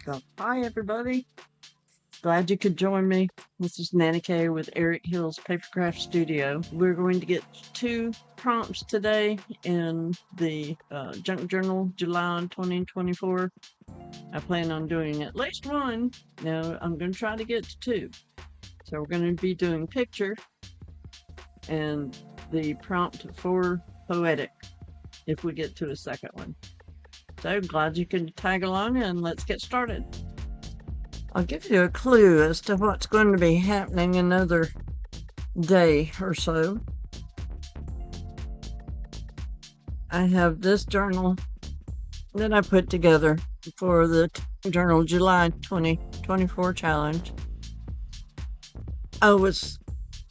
So, hi everybody. Glad you could join me. This is Nanny K with Eric Hill's Papercraft Studio. We're going to get 2 prompts today in the Junk Journal July 2024. I plan on doing at least 1. Now I'm going to try to get to 2. So we're going to be doing picture and the prompt for poetic if we get to a second one. So glad you could tag along, and let's get started. I'll give you a clue as to what's going to be happening another day or so. I have this journal that I put together for the Journal July 2024 challenge. I was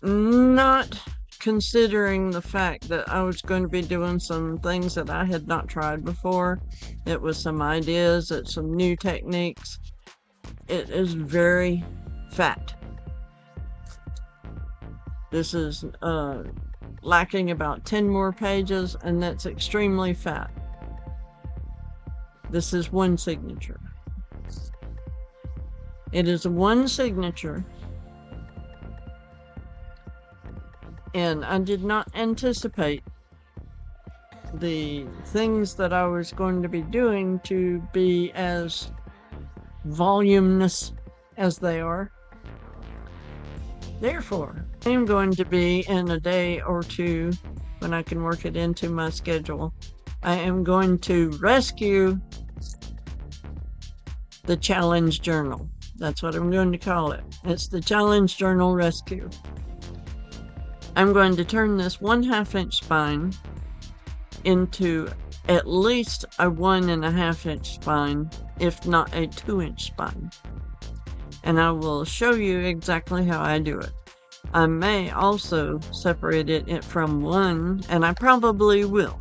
not considering the fact that I was going to be doing some things that I had not tried before. It was some ideas, it's some new techniques. It is very fat. This is lacking about 10 more pages, and that's extremely fat. This is one signature. It is one signature. And I did not anticipate the things that I was going to be doing to be as voluminous as they are. Therefore, I'm going to be in a day or 2, when I can work it into my schedule, I am going to rescue the challenge journal. That's what I'm going to call it. It's the challenge journal rescue. I'm going to turn this 1/2 inch spine into at least a 1.5 inch spine, if not a 2-inch spine. And I will show you exactly how I do it. I may also separate it from one, and I probably will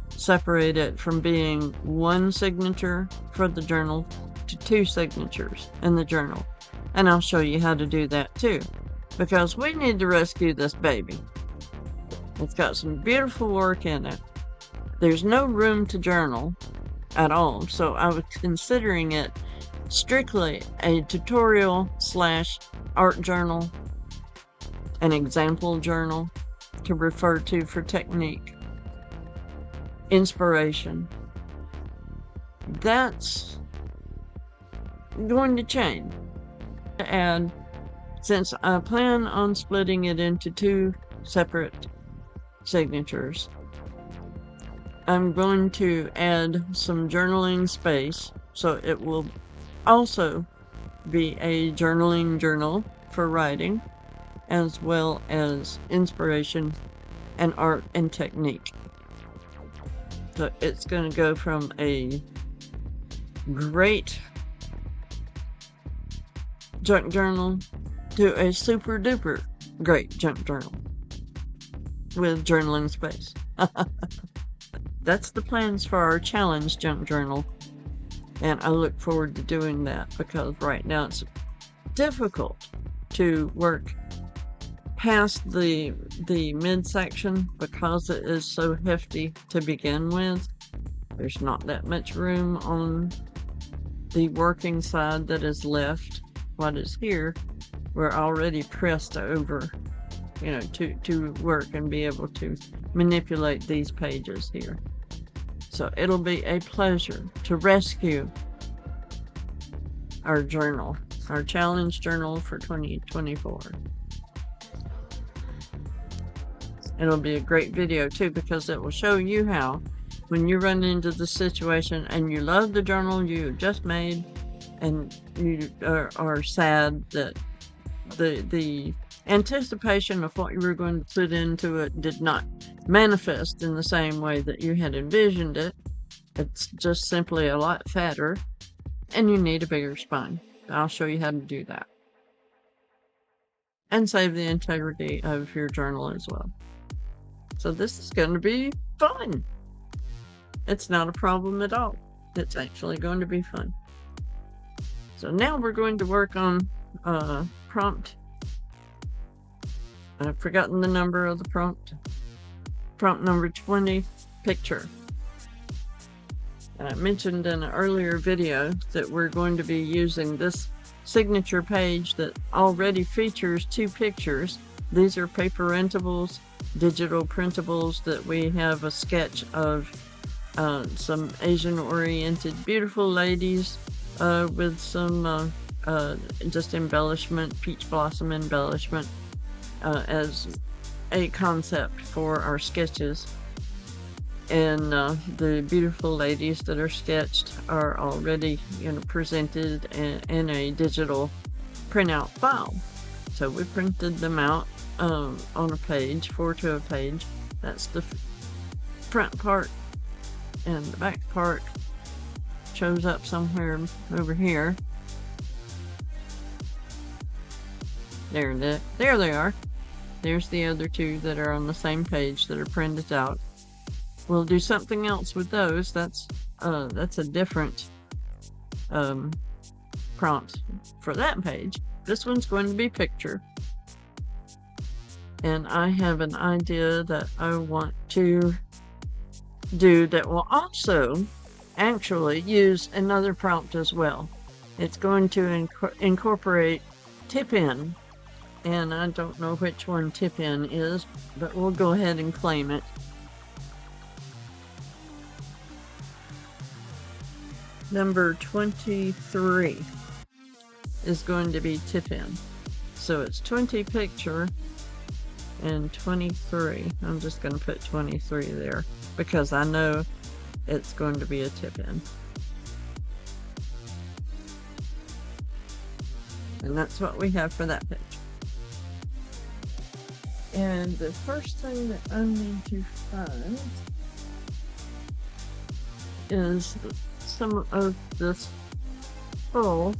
separate it from being 1 signature for the journal to 2 signatures in the journal. And I'll show you how to do that too, because we need to rescue this baby. It's got some beautiful work in it. There's no room to journal at all, so I was considering it strictly a tutorial / art journal, an example journal to refer to for technique, inspiration. That's going to change. And since I plan on splitting it into 2 separate signatures, I'm going to add some journaling space, so it will also be a journaling journal for writing, as well as inspiration and art and technique. So it's going to go from a great junk journal to a super duper great junk journal with journaling space. That's the plans for our challenge junk journal, and I look forward to doing that, because right now it's difficult to work past the midsection because it is so hefty to begin with. There's not that much room on the working side that is left. What is here, we're already pressed over, to work and be able to manipulate these pages here. So it'll be a pleasure to rescue our journal, our challenge journal for 2024. It'll be a great video too, because it will show you how, when you run into the situation and you love the journal you just made, and you are sad that the anticipation of what you were going to put into it did not manifest in the same way that you had envisioned it. It's just simply a lot fatter, and you need a bigger spine. I'll show you how to do that, and save the integrity of your journal as well. So this is going to be fun. It's not a problem at all. It's actually going to be fun. So now we're going to work on prompt. I've forgotten the number of the prompt. Prompt number 20, picture. I mentioned in an earlier video that we're going to be using this signature page that already features 2 pictures. These are paper printables, digital printables that we have a sketch of some Asian-oriented beautiful ladies with some just embellishment, peach blossom embellishment as a concept for our sketches. And the beautiful ladies that are sketched are already, presented in a digital printout file. So we printed them out on a page, 4 to a page. That's the front part, and the back part shows up somewhere over here. There they are. There's the other 2 that are on the same page that are printed out. We'll do something else with those. That's a different prompt for that page. This one's going to be picture. And I have an idea that I want to do that will also actually use another prompt as well. It's going to incorporate tip in. And I don't know which one tip in is, but we'll go ahead and claim it. Number 23 is going to be tip in. So it's 20 picture and 23. I'm just going to put 23 there because I know it's going to be a tip in. And that's what we have for that page. And the first thing that I need to find is some of this wool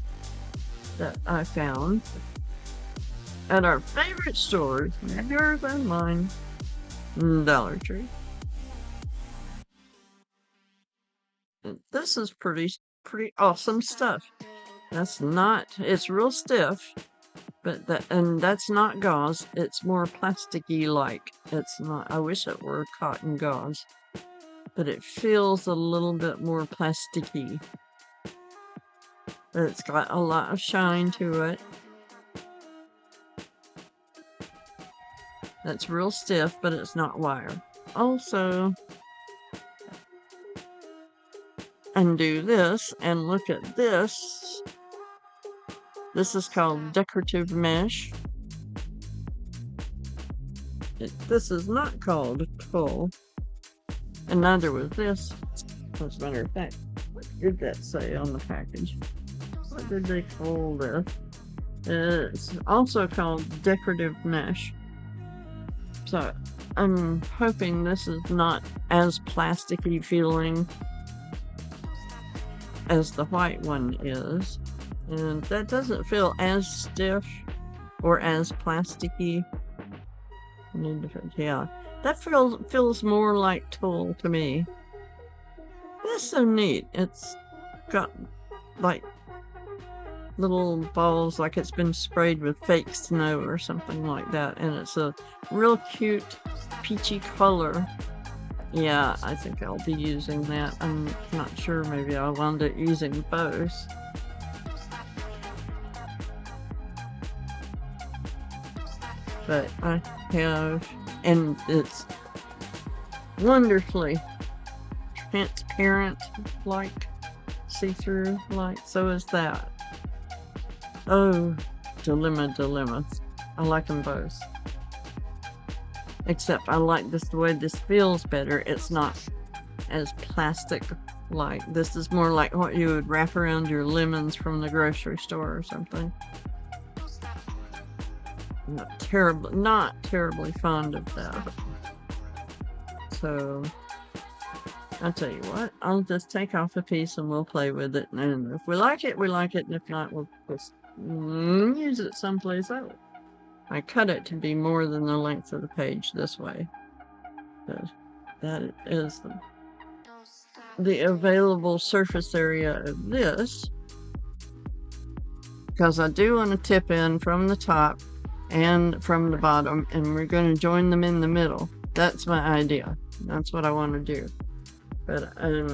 that I found at our favorite stores, yours and mine, Dollar Tree. And this is pretty awesome stuff. It's real stiff, but that's not gauze. It's more plasticky like. It's not, I wish it were cotton gauze, but it feels a little bit more plasticky. But it's got a lot of shine to it. That's real stiff, but it's not wire. Also, undo this and look at this. This is called decorative mesh. This is not called tulle. And neither was this. As a matter of fact, what did that say on the package? What did they call this? It's also called decorative mesh. So I'm hoping this is not as plasticky feeling as the white one is. And that doesn't feel as stiff or as plasticky. Yeah. That feels more like tulle to me. That's so neat. It's got like little balls like it's been sprayed with fake snow or something like that. And it's a real cute peachy color. Yeah, I think I'll be using that. I'm not sure. Maybe I'll wind up using both. But I have, and it's wonderfully transparent, like see-through, like, so is that. Oh, dilemma. I like them both. Except I like this, the way this feels better. It's not as plastic like. This is more like what you would wrap around your lemons from the grocery store or something. Not terribly fond of that. So I'll tell you what, I'll just take off a piece and we'll play with it, and if we like it, we like it, and if not, we'll just use it someplace else. I cut it to be more than the length of the page this way. But that is the available surface area of this, because I do want to tip in from the top and from the bottom, and we're going to join them in the middle. That's my idea. That's what I want to do. But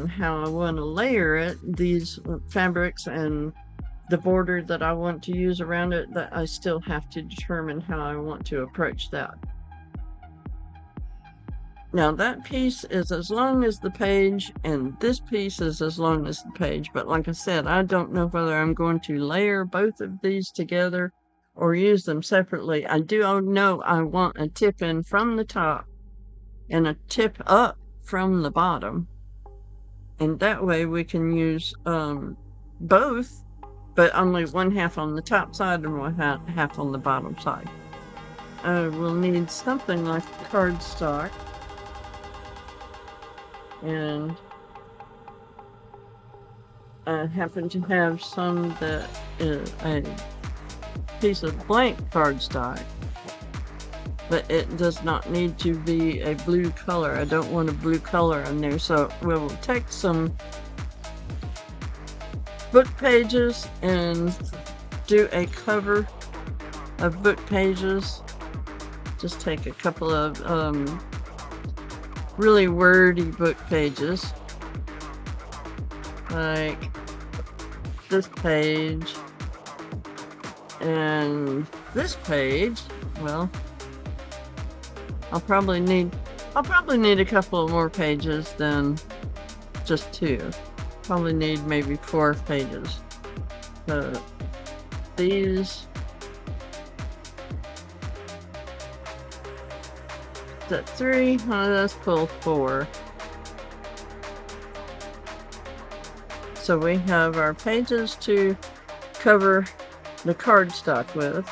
how I want to layer it, these fabrics and the border that I want to use around it, that I still have to determine how I want to approach that. Now that piece is as long as the page, and this piece is as long as the page, but like I said, I don't know whether I'm going to layer both of these together or use them separately. I do know I want a tip in from the top and a tip up from the bottom, and that way we can use both, but only one half on the top side and one half on the bottom side. We'll need something like cardstock, and I happen to have some that is a piece of blank cardstock, but it does not need to be a blue color. I don't want a blue color in there, so we'll take some book pages and do a cover of book pages. Just take a couple of really wordy book pages, like this page and this page. Well, I'll probably need a couple of more pages than just 2. Probably need maybe 4 pages. So these, is that 3? Let's pull 4. So we have our pages to cover the cardstock with.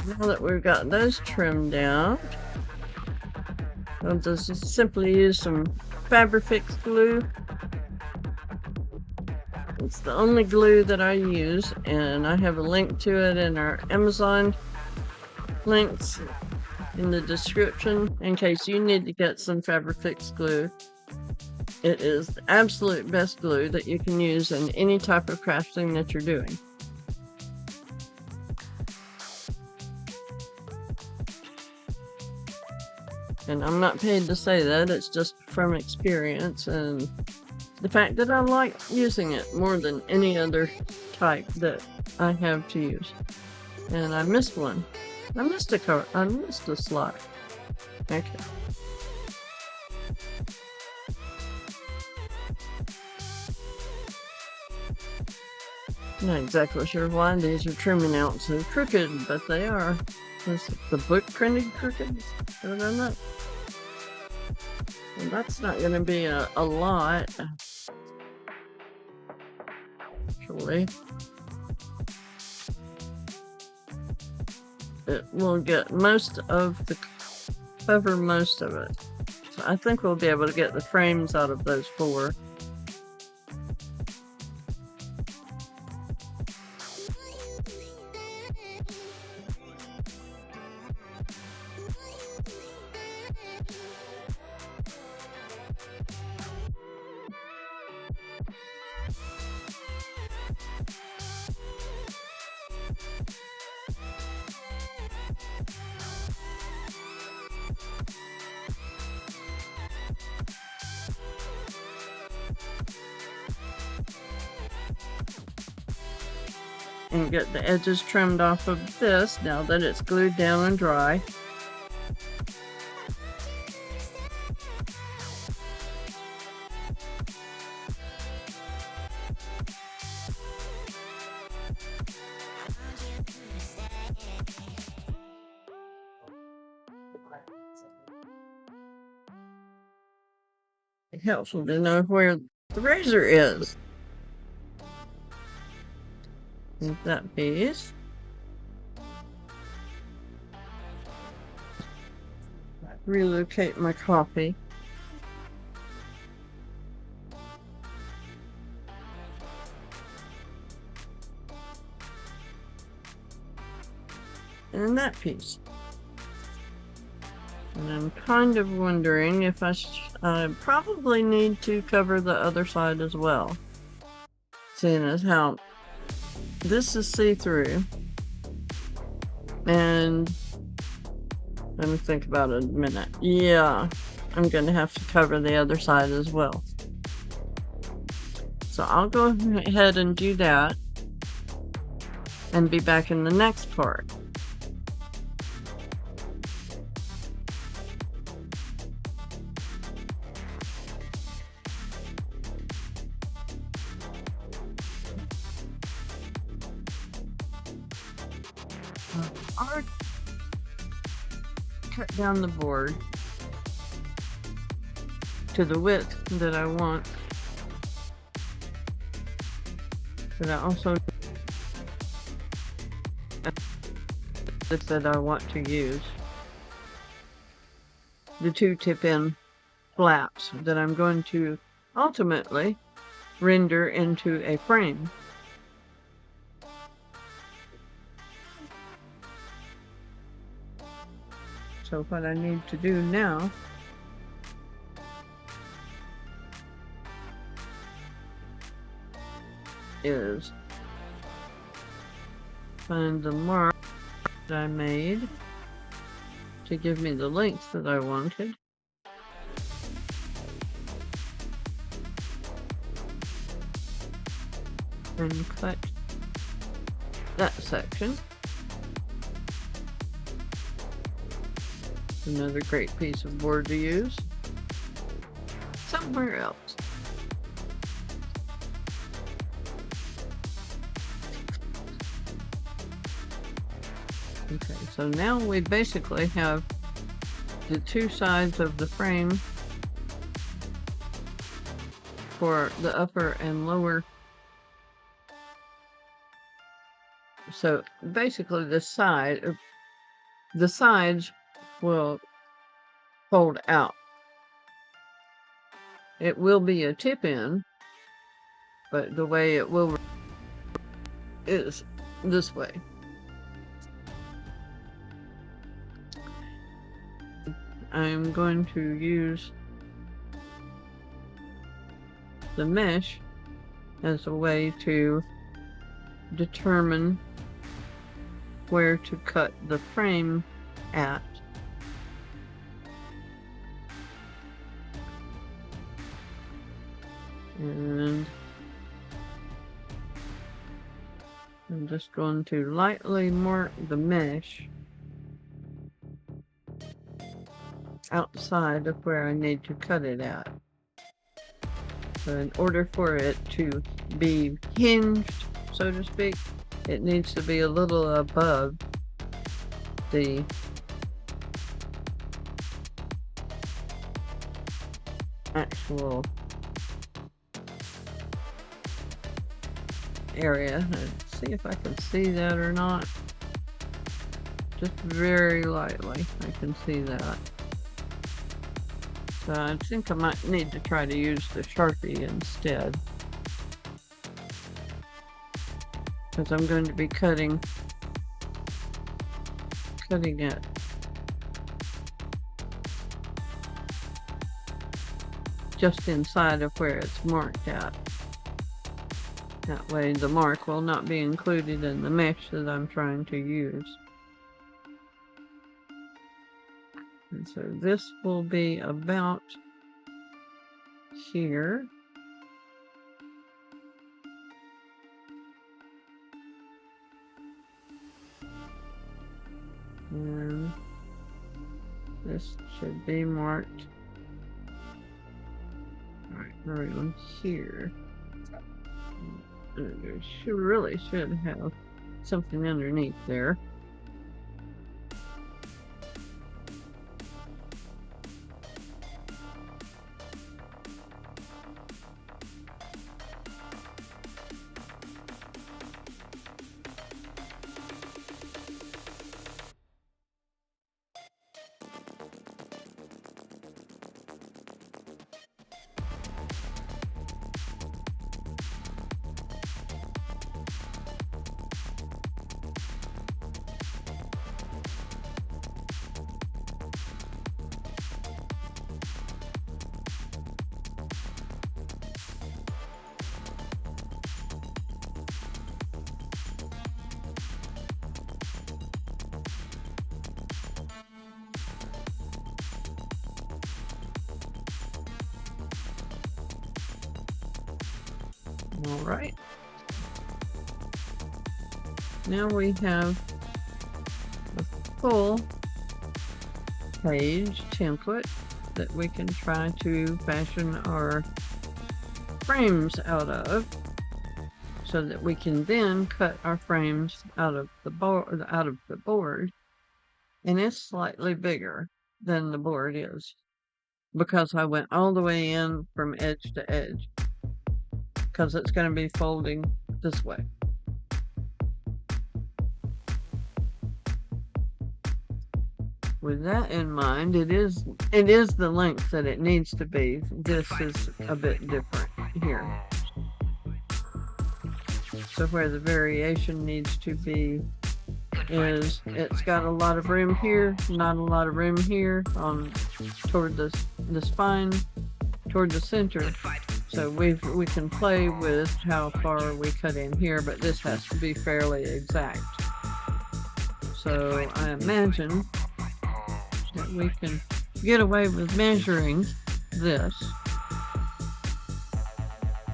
Now that we've got those trimmed out, I'll just simply use some Fabri-Fix glue. It's the only glue that I use, and I have a link to it in our Amazon links in the description in case you need to get some Fabri-Fix glue. It is the absolute best glue that you can use in any type of crafting that you're doing. And I'm not paid to say that, it's just from experience and the fact that I like using it more than any other type that I have to use. And I missed one. I missed a slot. Okay. Not exactly sure why these are trimming out so crooked, but they are. Is the book printed crooked? I don't know. Well, that's not going to be a lot. Actually, it will get most of the cover most of it. So I think we'll be able to get the frames out of those 4. And get the edges trimmed off of this now that it's glued down and dry. It helps to know where the razor is. That piece. relocate my coffee. And that piece. And I'm kind of wondering if I probably need to cover the other side as well. Seeing as how this is see-through. And let me think about it a minute. Yeah, I'm going to have to cover the other side as well. So I'll go ahead and do that and be back in the next part. I'll cut down the board to the width that I want, but I also that I want to use the two tip-in flaps that I'm going to ultimately render into a frame. So what I need to do now is find the mark that I made to give me the length that I wanted. And cut that section. Another great piece of board to use somewhere else. Okay, so now we basically have the two sides of the frame for the upper and lower. So basically the sides will fold out. It will be a tip-in, but the way it will is this way. I'm going to use the mesh as a way to determine where to cut the frame at. And I'm just going to lightly mark the mesh outside of where I need to cut it at. So in order for it to be hinged, so to speak, it needs to be a little above the actual area. Let's see if I can see that or not. Just very lightly, I can see that. So I think I might need to try to use the Sharpie instead, because I'm going to be cutting it just inside of where it's marked at. That way the mark will not be included in the mesh that I'm trying to use. And so this will be about here. And this should be marked right here. Really should have something underneath there. All right. Now we have a full page template that we can try to fashion our frames out of, so that we can then cut our frames out of the board. And it's slightly bigger than the board is, because I went all the way in from edge to edge, because it's going to be folding this way. With that in mind, it is the length that it needs to be. This is a bit different here. So where the variation needs to be is, it's got a lot of room here, not a lot of room here toward the spine, toward the center. So we can play with how far we cut in here, but this has to be fairly exact. So I imagine that we can get away with measuring this.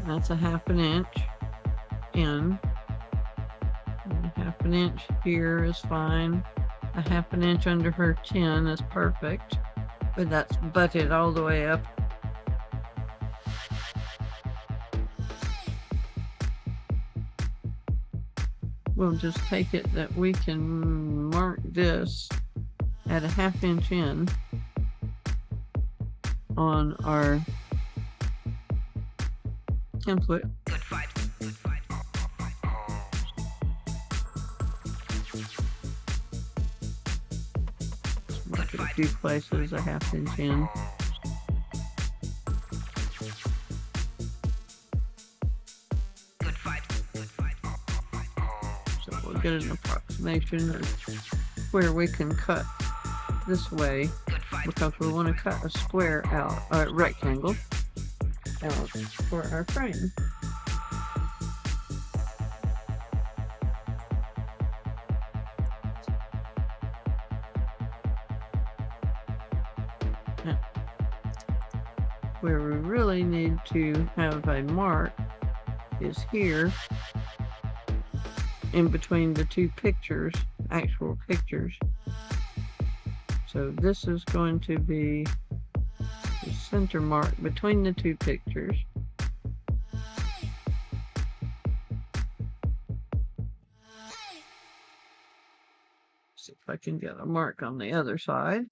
That's a 1/2 inch in. And 1/2 inch here is fine. A 1/2 inch under her chin is perfect, but that's butted all the way up. We'll just take it that we can mark this at a 1/2 inch in on our template. Mark it a few places, a 1/2 inch in. So we'll get an approximation of where we can cut this way, because we want to cut a square out, a rectangle out for our frame. Now, where we really need to have a mark is here, in between the two pictures, actual pictures. So this is going to be the center mark between the two pictures. See if I can get a mark on the other side.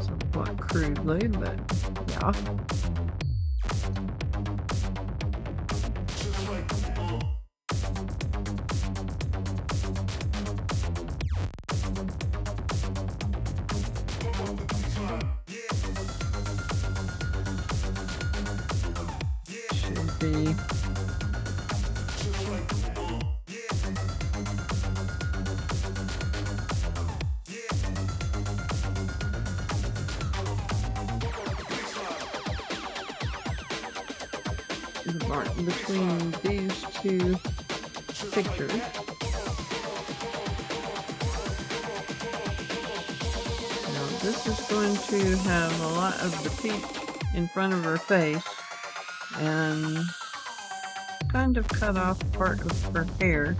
Somewhat crudely, but yeah. Should be the mark between these two pictures. Now this is going to have a lot of the peach in front of her face, and kind of cut off part of her hair.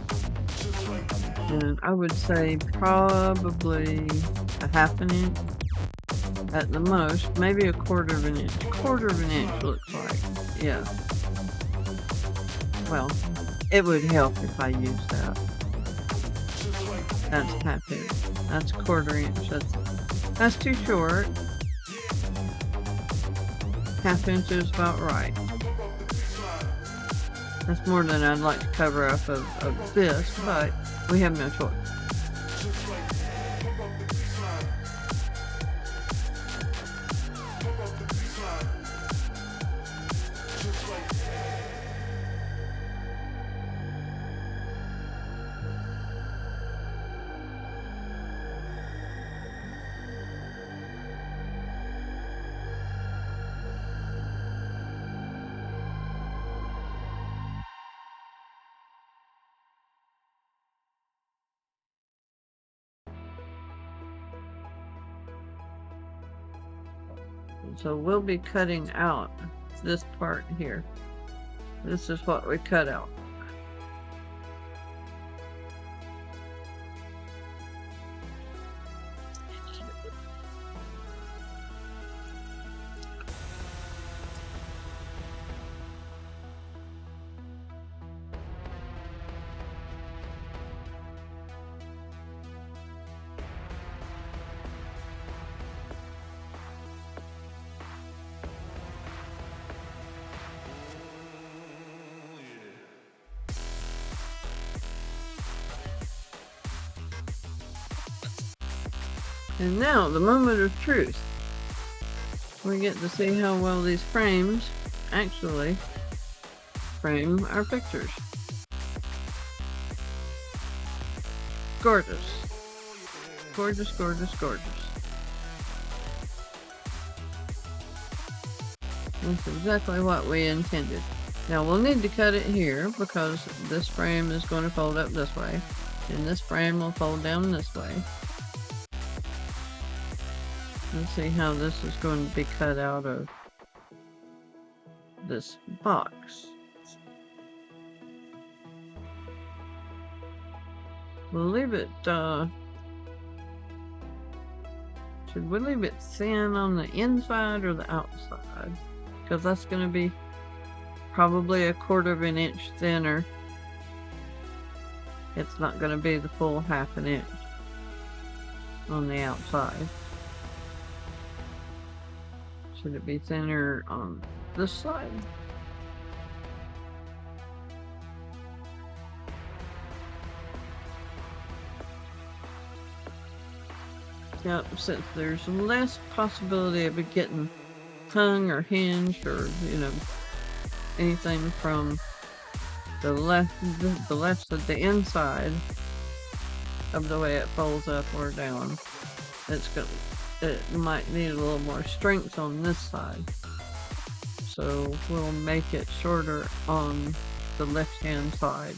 And I would say probably a 1/2 inch at the most, maybe a 1/4 inch. 1/4 inch looks like, yeah. Well, it would help if I used that. That's 1/2 inch. That's 1/4 inch. That's too short. 1/2 inch is about right. That's more than I'd like to cover up of this, but we have no choice. So we'll be cutting out this part here. This is what we cut out. And now, the moment of truth. We get to see how well these frames actually frame our pictures. Gorgeous. Gorgeous, gorgeous, gorgeous. That's exactly what we intended. Now we'll need to cut it here because this frame is going to fold up this way, and this frame will fold down this way. Let's see how this is going to be cut out of this box. We'll leave it, should we leave it thin on the inside or the outside? Because that's going to be probably 1/4 of an inch thinner. It's not going to be the full 1/2 inch on the outside. Should it be thinner on this side? Yep, since there's less possibility of it getting hung or hinged or, you know, anything from the left side, the inside of the way it folds up or down. It might need a little more strength on this side. So we'll make it shorter on the left-hand side.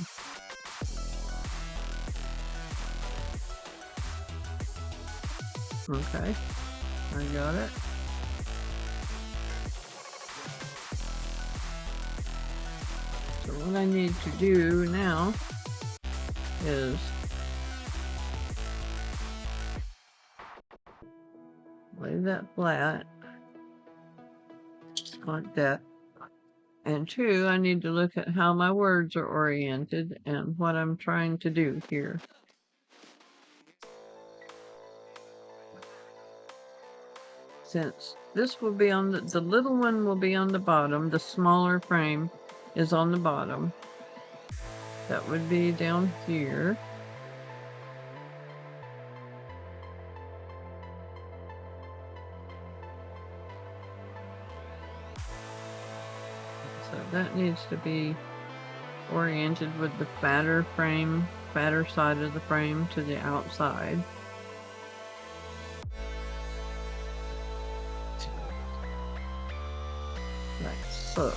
Okay, I got it. So what I need to do now is lay that flat like that. And 2, I need to look at how my words are oriented and what I'm trying to do here. Since this will be on the little one will be on the bottom, the smaller frame is on the bottom. That would be down here. So that needs to be oriented with the fatter side of the frame to the outside. Like so.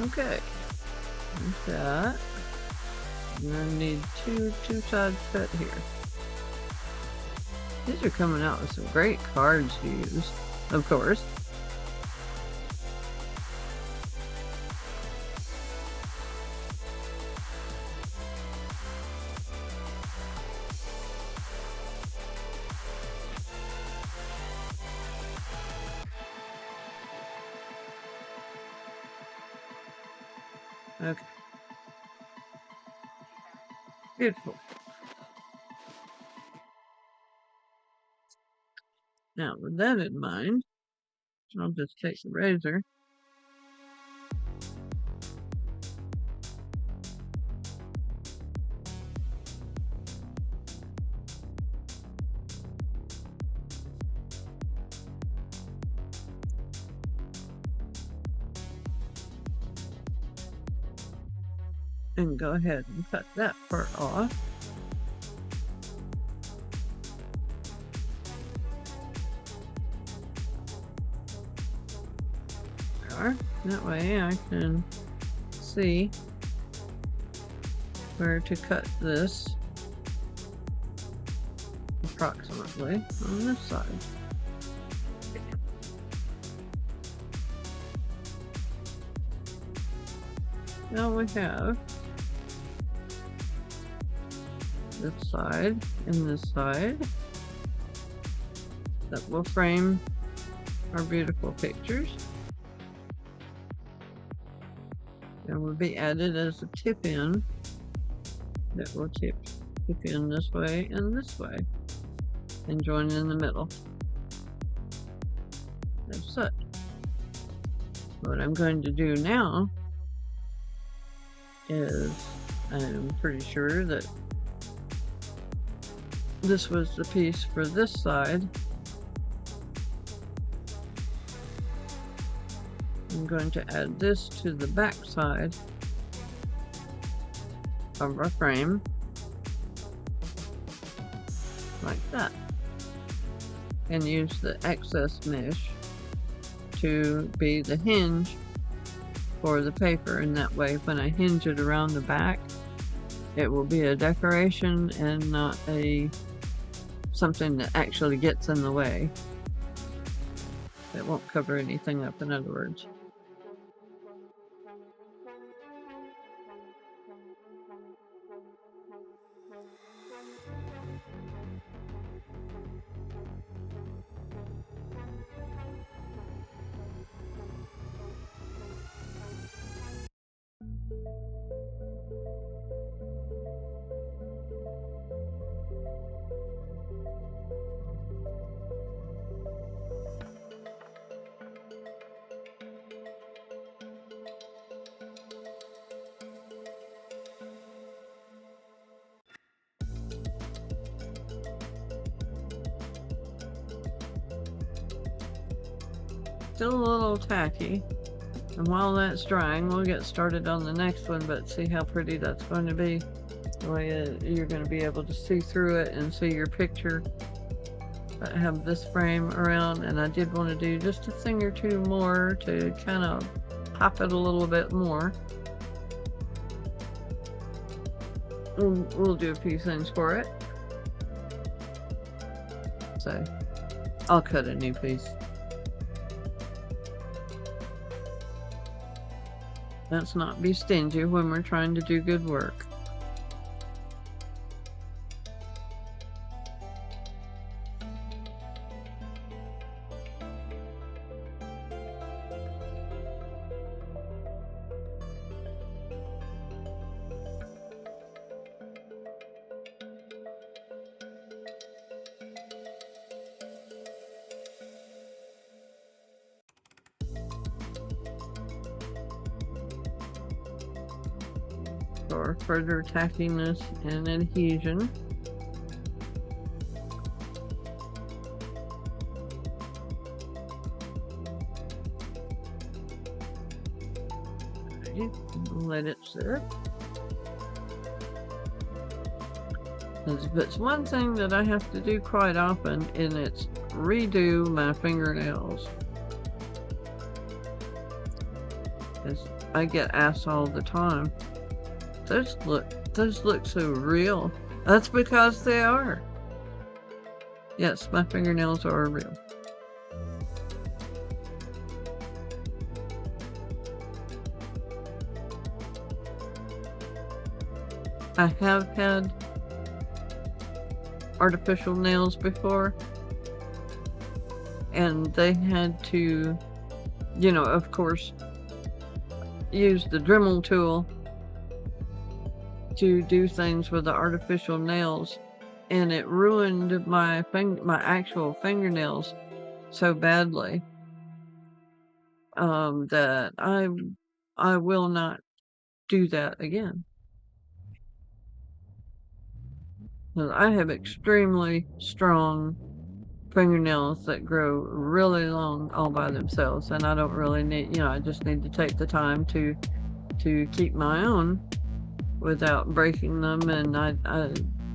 Okay, like that. And then need two sides cut here. These are coming out with some great cards to use, of course. Okay. Beautiful. Now, with that in mind, I'll just take the razor. And go ahead and cut that part off. There. That way I can see where to cut this approximately on this side. Now we have this side and this side that will frame our beautiful pictures and will be added as a tip in that will tip in this way and join in the middle as such. What I'm going to do now is, I'm pretty sure that this was the piece for this side. I'm going to add this to the back side of our frame, like that, and use the excess mesh to be the hinge for the paper, and that way when I hinge it around the back, it will be a decoration and not something that actually gets in the way. It won't cover anything up, in other words. Still a little tacky, and while that's drying we'll get started on the next one, but see how pretty that's going to be. The way you're going to be able to see through it and see your picture. I have this frame around, and I did want to do just a thing or two more to kind of pop it a little bit more. We'll do a few things for it. So I'll cut a new piece. Let's not be stingy when we're trying to do good work. For further tackiness and adhesion. Okay, let it sit. It's one thing that I have to do quite often, and it's redo my fingernails. I get asked all the time, those look so real. That's because they are. Yes, my fingernails are real. I have had artificial nails before, and they had to, you know, of course, use the Dremel tool to do things with the artificial nails, and it ruined my actual fingernails so badly that I will not do that again. I have extremely strong fingernails that grow really long all by themselves, and I don't really need, I just need to take the time to keep my own without breaking them. And I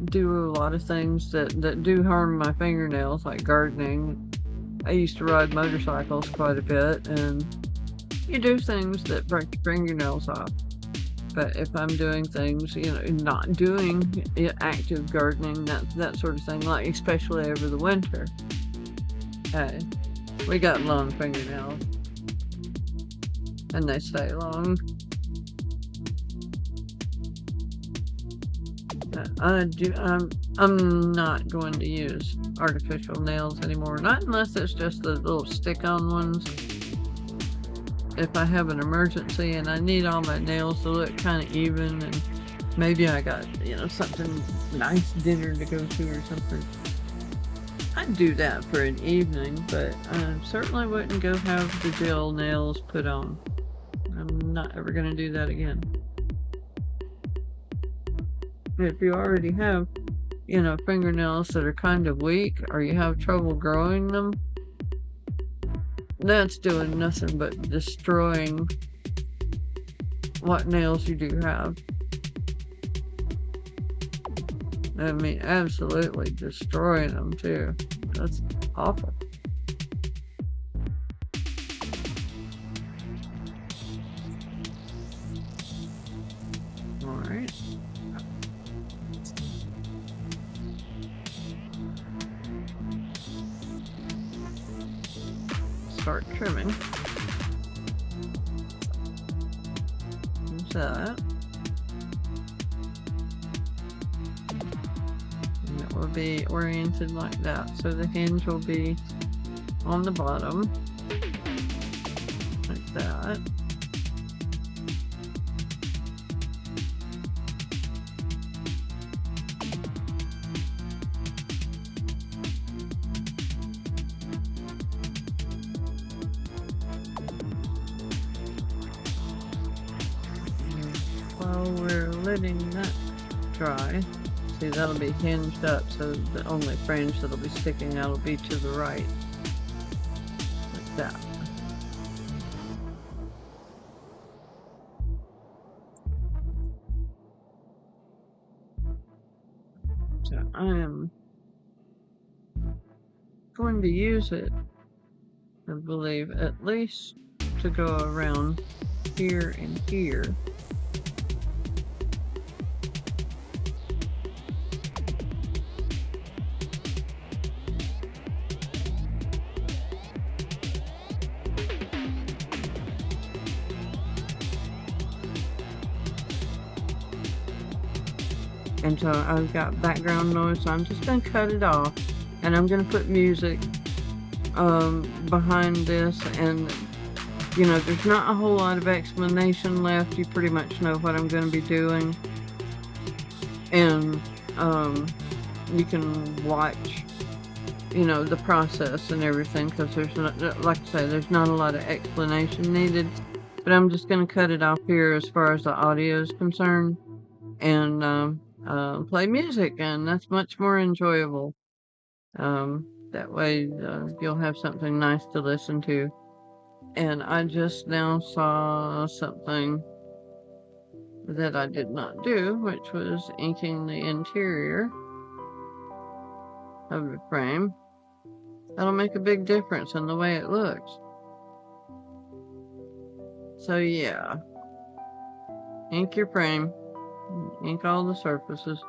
do a lot of things that do harm my fingernails, like gardening. I used to ride motorcycles quite a bit, and you do things that break your fingernails off. But if I'm doing things, not doing active gardening, that sort of thing, like especially over the winter, we got long fingernails, and they stay long. I'm not going to use artificial nails anymore, not unless it's just the little stick-on ones. If I have an emergency and I need all my nails to look kind of even, and maybe I got, something nice dinner to go to or something, I'd do that for an evening, but I certainly wouldn't go have the gel nails put on. I'm not ever going to do that again. If you already have, fingernails that are kind of weak, or you have trouble growing them, that's doing nothing but destroying what nails you do have. I mean, absolutely destroying them too. That's awful. Alright. Start trimming. There's that. And it will be oriented like that, so the hinge will be on the bottom, like that. While we're letting that dry, see, that'll be hinged up, so the only fringe that'll be sticking out will be to the right, like that. So I am going to use it, I believe, at least to go around here and here. And so I've got background noise, so I'm just going to cut it off, and I'm going to put music behind this. And there's not a whole lot of explanation left. You pretty much know what I'm going to be doing, and you can watch the process and everything, because there's not, like I say, there's not a lot of explanation needed. But I'm just going to cut it off here as far as the audio is concerned, and play music, and that's much more enjoyable. That way you'll have something nice to listen to. And I just now saw something that I did not do, which was inking the interior of the frame. That'll make a big difference in the way it looks. So yeah, ink your frame, ink all the surfaces.